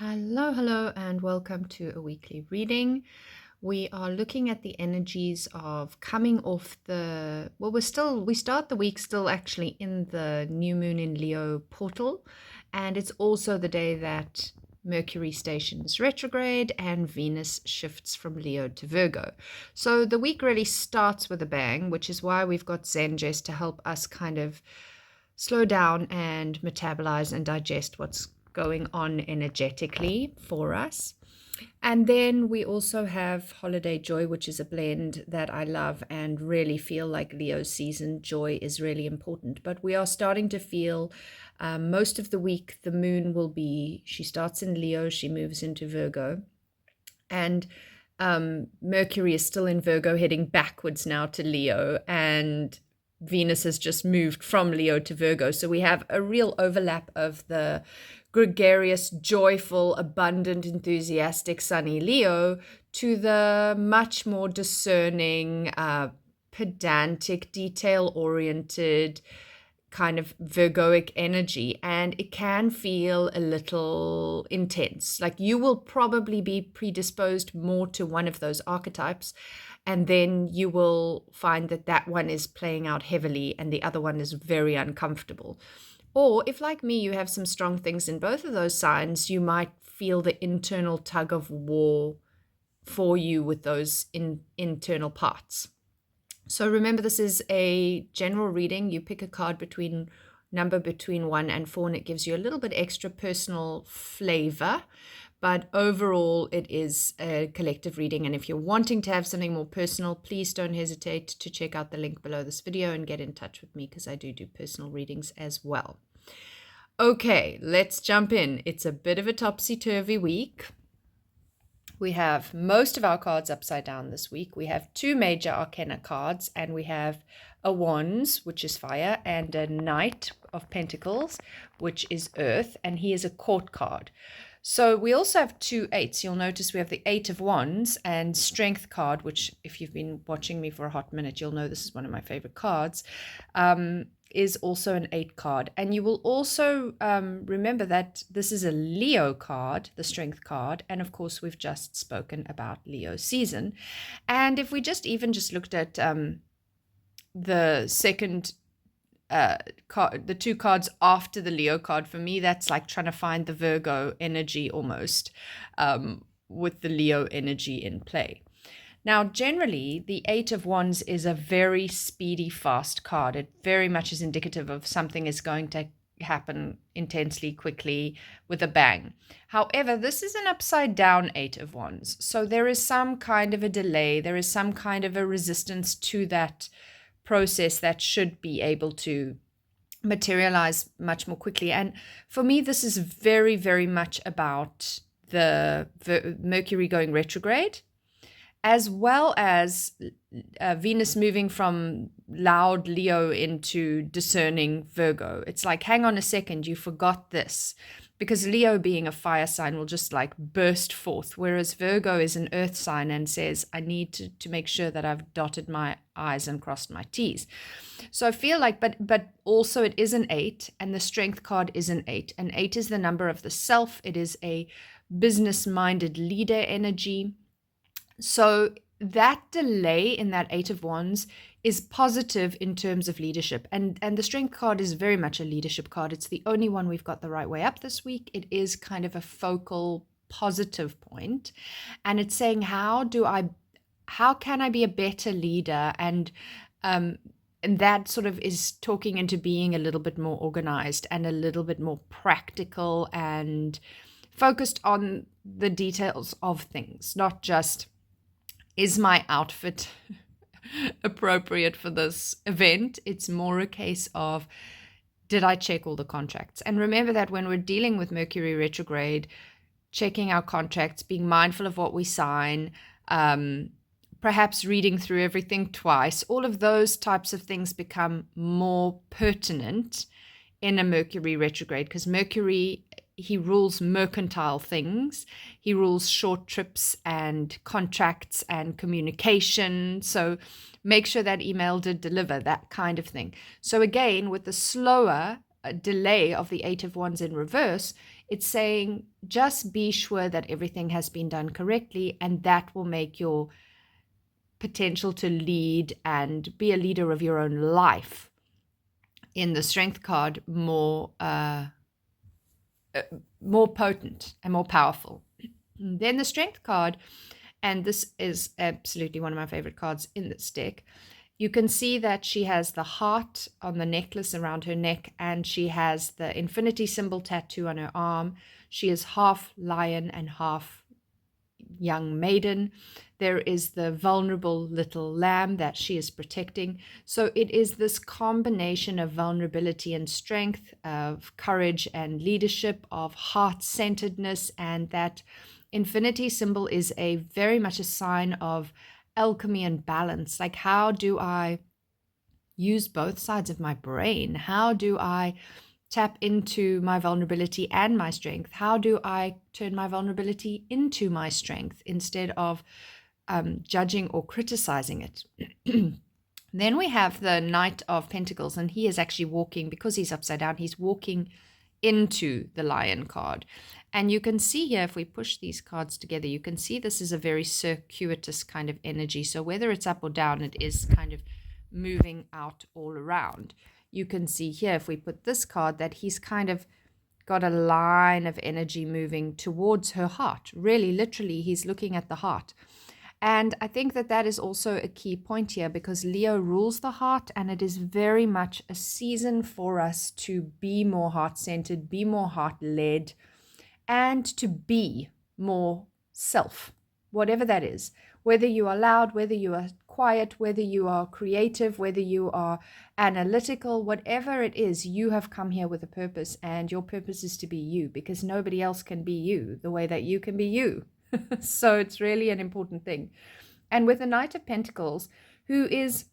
Hello, and welcome to a weekly reading. We are looking at the energies of coming off we start the week still actually in the new moon in Leo portal, and it's also the day that Mercury stations retrograde and Venus shifts from Leo to Virgo. So the week really starts with a bang, which is why we've got Zen Jess to help us kind of slow down and metabolize and digest what's going on energetically for us. And then we also have Holiday Joy, which is a blend that I love and really feel like Leo season joy is really important. But we are starting to feel most of the week, the moon she starts in Leo, she moves into Virgo. And Mercury is still in Virgo, heading backwards now to Leo. And Venus has just moved from Leo to Virgo. So we have a real overlap of the gregarious, joyful, abundant, enthusiastic, sunny Leo to the much more discerning, pedantic, detail-oriented, kind of Virgoic energy, and it can feel a little intense. Like you will probably be predisposed more to one of those archetypes, and then you will find that one is playing out heavily and the other one is very uncomfortable. Or if, like me, you have some strong things in both of those signs, you might feel the internal tug of war for you with those internal parts. So remember, this is a general reading. You pick a card number between 1 and 4, and it gives you a little bit extra personal flavor. But overall, it is a collective reading. And if you're wanting to have something more personal, please don't hesitate to check out the link below this video and get in touch with me, because I do personal readings as well. Okay, let's jump in. It's a bit of a topsy-turvy week. We have most of our cards upside down this week. We have 2 major arcana cards, and we have a Wands, which is fire, and a Knight of Pentacles, which is earth, and he is a court card. So we also have 2 8s. You'll notice we have the 8 of Wands and Strength card, which if you've been watching me for a hot minute, you'll know this is one of my favorite cards, is also an 8 card. And you will also remember that this is a Leo card, the Strength card. And of course, we've just spoken about Leo season. And if we just looked at the second card, the 2 cards after the Leo card, for me, that's like trying to find the Virgo energy almost, with the Leo energy in play. Now, generally, the 8 of Wands is a very speedy, fast card. It very much is indicative of something is going to happen intensely, quickly, with a bang. However, this is an upside down 8 of Wands. So there is some kind of a delay. There is some kind of a resistance to that process that should be able to materialize much more quickly. And for me, this is very, very much about the Mercury going retrograde, as well as Venus moving from loud Leo into discerning Virgo. It's like, hang on a second, you forgot this. Because Leo, being a fire sign, will just like burst forth, whereas Virgo is an earth sign and says, I need to make sure that I've dotted my I's and crossed my T's. So I feel like, but also it is an 8, and the Strength card is an 8. And 8 is the number of the self. It is a business-minded leader energy. So that delay in that 8 of Wands is positive in terms of leadership. And the Strength card is very much a leadership card. It's the only one we've got the right way up this week. It is kind of a focal positive point. And it's saying, how can I be a better leader? And that sort of is talking into being a little bit more organized and a little bit more practical and focused on the details of things, not just, is my outfit appropriate for this event? It's more a case of, did I check all the contracts? And remember that when we're dealing with Mercury retrograde, checking our contracts, being mindful of what we sign, perhaps reading through everything twice, all of those types of things become more pertinent in a Mercury retrograde, because Mercury, he rules mercantile things. He rules short trips and contracts and communication. So make sure that email did deliver, that kind of thing. So again, with the slower delay of the 8 of Wands in reverse, It's saying just be sure that everything has been done correctly, and that will make your potential to lead and be a leader of your own life in the Strength card more potent and more powerful. Then the Strength card, and this is absolutely one of my favorite cards in this deck, you can see that she has the heart on the necklace around her neck, and she has the infinity symbol tattoo on her arm. She is half lion and half young maiden. There is the vulnerable little lamb that she is protecting. So it is this combination of vulnerability and strength, of courage and leadership, of heart-centeredness, and that infinity symbol is a very much a sign of alchemy and balance. Like, how do I use both sides of my brain? How do I tap into my vulnerability and my strength? How do I turn my vulnerability into my strength instead of judging or criticizing it? Then we have the Knight of Pentacles, and he is actually walking, because he's upside down, he's walking into the Lion card. And you can see here, if we push these cards together, you can see this is a very circuitous kind of energy. So whether it's up or down, it is kind of moving out all around. You can see here, if we put this card, that he's kind of got a line of energy moving towards her heart. Really, literally, he's looking at the heart. And I think that that is also a key point here, because Leo rules the heart, and it is very much a season for us to be more heart-centered, be more heart-led, and to be more self, whatever that is. Whether you are loud, whether you are quiet, whether you are creative, whether you are analytical, whatever it is, you have come here with a purpose, and your purpose is to be you, because nobody else can be you the way that you can be you. So it's really an important thing. And with the Knight of Pentacles, who is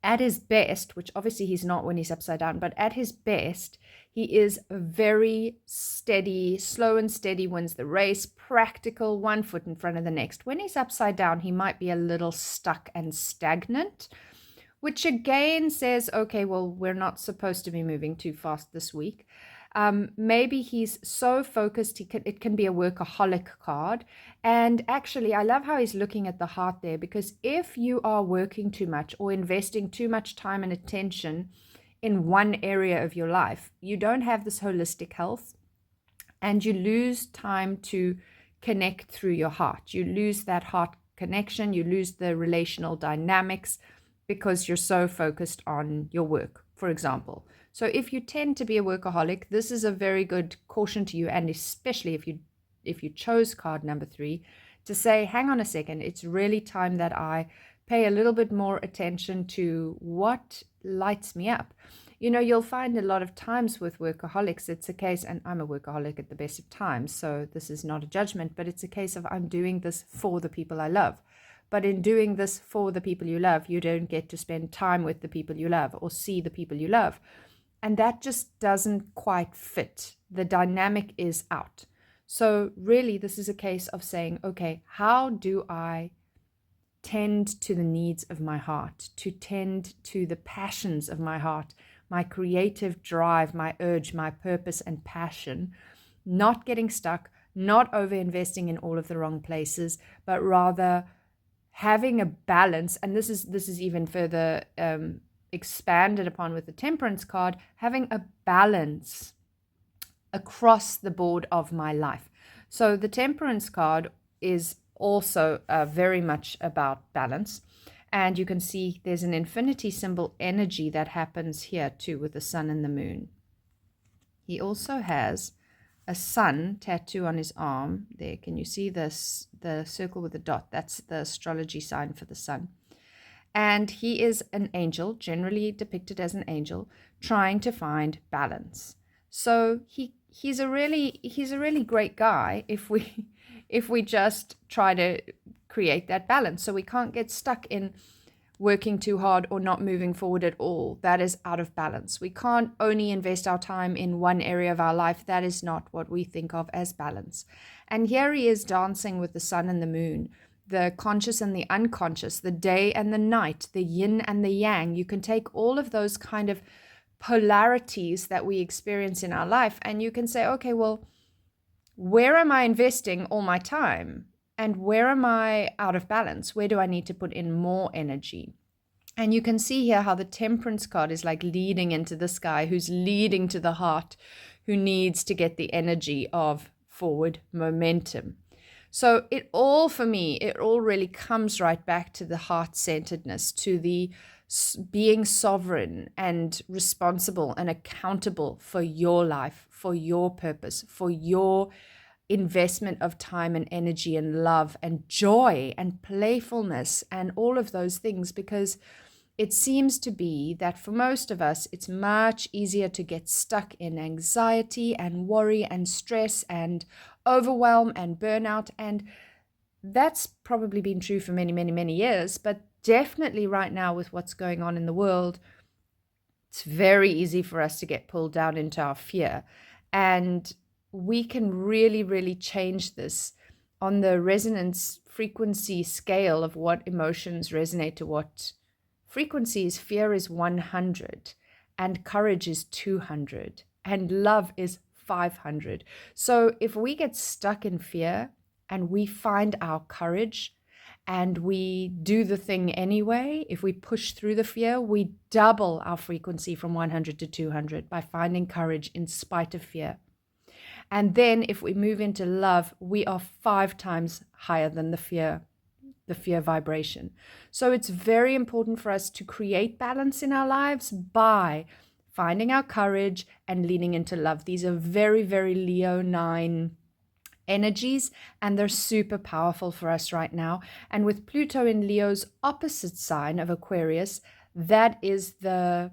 at his best, which obviously he's not when he's upside down, but at his best, he is very steady, slow and steady, wins the race, practical, 1 foot in front of the next. When he's upside down, he might be a little stuck and stagnant, which again says, okay, well, we're not supposed to be moving too fast this week. Maybe he's so focused, it can be a workaholic card. And actually, I love how he's looking at the heart there, because if you are working too much or investing too much time and attention in one area of your life, you don't have this holistic health, and you lose time to connect through your heart. You lose that heart connection, you lose the relational dynamics, because you're so focused on your work, for example. So if you tend to be a workaholic, this is a very good caution to you, and especially if you chose card number 3, to say, hang on a second, it's really time that I pay a little bit more attention to what lights me up. You know, you'll find a lot of times with workaholics, it's a case, and I'm a workaholic at the best of times, so this is not a judgment, but it's a case of I'm doing this for the people I love. But in doing this for the people you love, you don't get to spend time with the people you love or see the people you love. And that just doesn't quite fit. The dynamic is out. So really, this is a case of saying, okay, how do I tend to the needs of my heart, to tend to the passions of my heart, my creative drive, my urge, my purpose and passion, not getting stuck, not over-investing in all of the wrong places, but rather having a balance. And this is even further expanded upon with the Temperance card, having a balance across the board of my life. So the Temperance card is also very much about balance. And you can see there's an infinity symbol energy that happens here too, with the sun and the moon. He also has a sun tattoo on his arm there. Can you see this, the circle with the dot? That's the astrology sign for the sun. And he is an angel, generally depicted as an angel, trying to find balance. So he's a really great guy if we just try to create that balance. So we can't get stuck in working too hard or not moving forward at all. That is out of balance. We can't only invest our time in one area of our life. That is not what we think of as balance. And here he is dancing with the sun and the moon, the conscious and the unconscious, the day and the night, the yin and the yang. You can take all of those kind of polarities that we experience in our life, and you can say, okay, well, where am I investing all my time? And where am I out of balance? Where do I need to put in more energy? And you can see here how the Temperance card is like leading into this guy who's leading to the heart, who needs to get the energy of forward momentum. So it all, for me, it all really comes right back to the heart-centeredness, to the being sovereign and responsible and accountable for your life, for your purpose, for your investment of time and energy and love and joy and playfulness and all of those things, because it seems to be that for most of us, it's much easier to get stuck in anxiety and worry and stress and overwhelm and burnout. And that's probably been true for many, many, many years, but definitely right now with what's going on in the world, it's very easy for us to get pulled down into our fear. And we can really, really change this on the resonance frequency scale of what emotions resonate to what frequencies. Fear is 100 and courage is 200 and love is 500. So if we get stuck in fear and we find our courage and we do the thing anyway, if we push through the fear, we double our frequency from 100 to 200 by finding courage in spite of fear. And then if we move into love, we are 5 times higher than the fear vibration. So it's very important for us to create balance in our lives by finding our courage and leaning into love. These are very, very Leo 9 energies, and they're super powerful for us right now. And with Pluto in Leo's opposite sign of Aquarius, that is the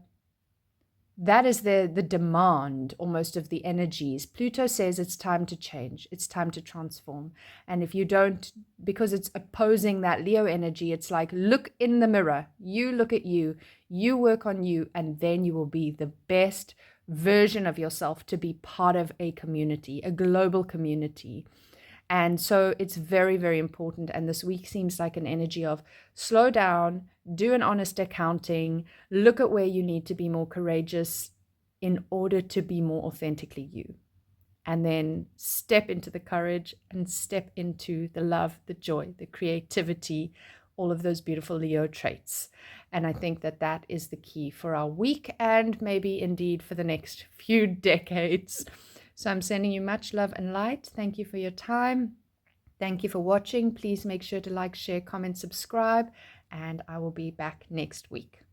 demand almost of the energies. Pluto says it's time to change, it's time to transform. And if you don't, because it's opposing that Leo energy, it's like, look in the mirror, you look at you work on you, and then you will be the best version of yourself to be part of a community, a global community. And so it's very, very important. And this week seems like an energy of slow down, do an honest accounting, look at where you need to be more courageous in order to be more authentically you. And then step into the courage and step into the love, the joy, the creativity, all of those beautiful Leo traits. And I think that that is the key for our week and maybe indeed for the next few decades. So I'm sending you much love and light. Thank you for your time. Thank you for watching. Please make sure to like, share, comment, subscribe, and I will be back next week.